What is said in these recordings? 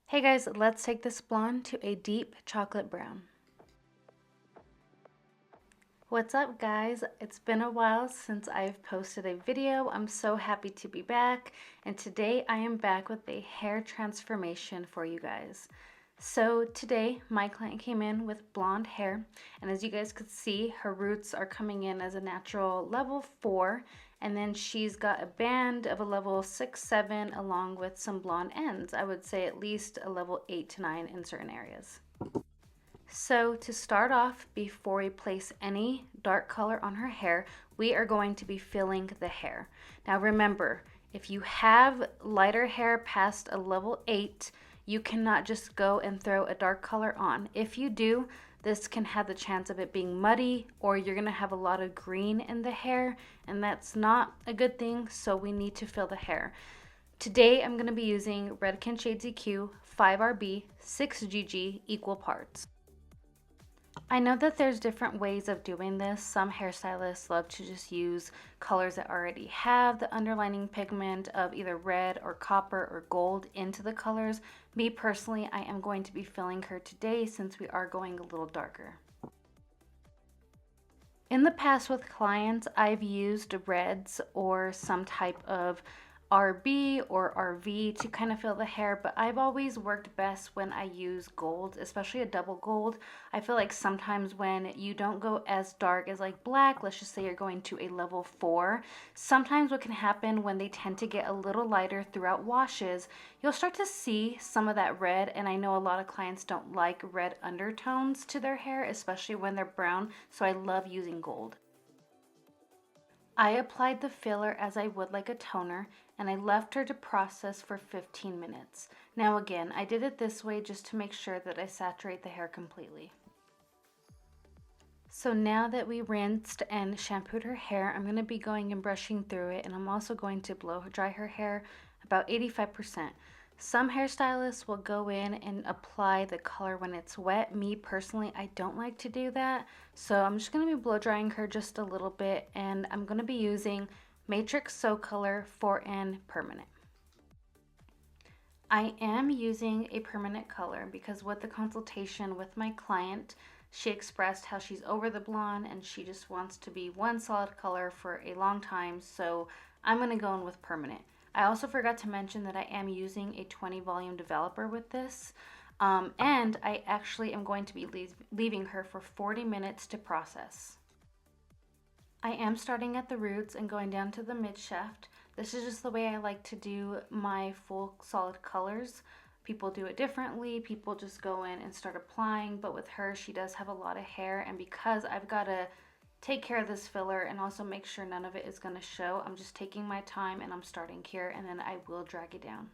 Hey guys, let's take this blonde to a deep chocolate brown. What's up guys? It's been a while since I've posted a video. I'm so happy to be back, and today I am back with a hair transformation for you guys. So today my client came in with blonde hair, and as you guys could see, her roots are coming in as a natural level 4, and then she's got a band of a level 6, 7 along with some blonde ends. I would say at least a level 8 to 9 in certain areas. So to start off, before we place any dark color on her hair, we are going to be filling the hair. Now remember, if you have lighter hair past a level 8, you cannot just go and throw a dark color on. If you do, this can have the chance of it being muddy, or you're gonna have a lot of green in the hair, and that's not a good thing, so we need to fill the hair. Today I'm gonna be using Redken Shades EQ 5RB 6GG equal parts. I know that there's different ways of doing this. Some hairstylists love to just use colors that already have the underlining pigment of either red or copper or gold into the colors. Me personally, I am going to be filling her today since we are going a little darker. In the past with clients, I've used reds or some type of RB or RV to kind of fill the hair, but I've always worked best when I use gold, especially a double gold. I feel like sometimes when you don't go as dark as like black, let's just say you're going to a level 4, sometimes what can happen when they tend to get a little lighter throughout washes, you'll start to see some of that red, and I know a lot of clients don't like red undertones to their hair, especially when they're brown, so I love using gold. I applied the filler as I would like a toner, and I left her to process for 15 minutes. Now again, I did it this way just to make sure that I saturate the hair completely. So now that we rinsed and shampooed her hair, I'm going to be going and brushing through it, and I'm also going to blow dry her hair about 85%. Some hairstylists will go in and apply the color when it's wet. Me personally, I don't like to do that. So I'm just going to be blow drying her just a little bit, and I'm going to be using Matrix So Color 4N Permanent. I am using a permanent color because with the consultation with my client, she expressed how she's over the blonde and she just wants to be one solid color for a long time, so I'm going to go in with permanent. I also forgot to mention that I am using a 20 volume developer with this, and I actually am going to be leaving her for 40 minutes to process. I am starting at the roots and going down to the mid shaft. This is just the way I like to do my full solid colors. People do it differently. People just go in and start applying, but with her, she does have a lot of hair, and because I've got to take care of this filler and also make sure none of it is going to show, I'm just taking my time and I'm starting here, and then I will drag it down.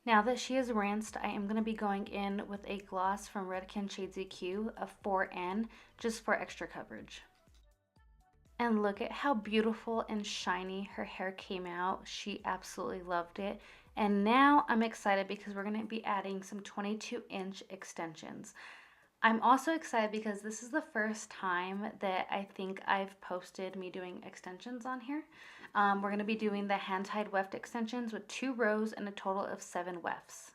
Now that she is rinsed, I am going to be going in with a gloss from Redken Shades EQ of 4N just for extra coverage. And look at how beautiful and shiny her hair came out. She absolutely loved it. And now I'm excited because we're going to be adding some 22-inch extensions. I'm also excited because this is the first time that I think I've posted me doing extensions on here. We're going to be doing the hand-tied weft extensions with 2 rows and a total of 7 wefts.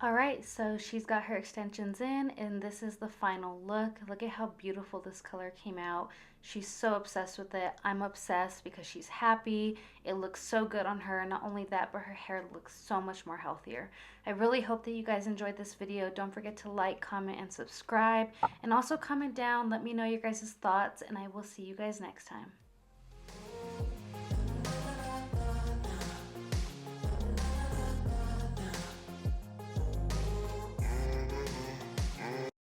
All right, so she's got her extensions in, and this is the final look. Look at how beautiful this color came out. She's so obsessed with it. I'm obsessed because she's happy. It looks so good on her. Not only that, but her hair looks so much more healthier. I really hope that you guys enjoyed this video. Don't forget to like, comment, and subscribe. And also comment down. Let me know your guys' thoughts, and I will see you guys next time.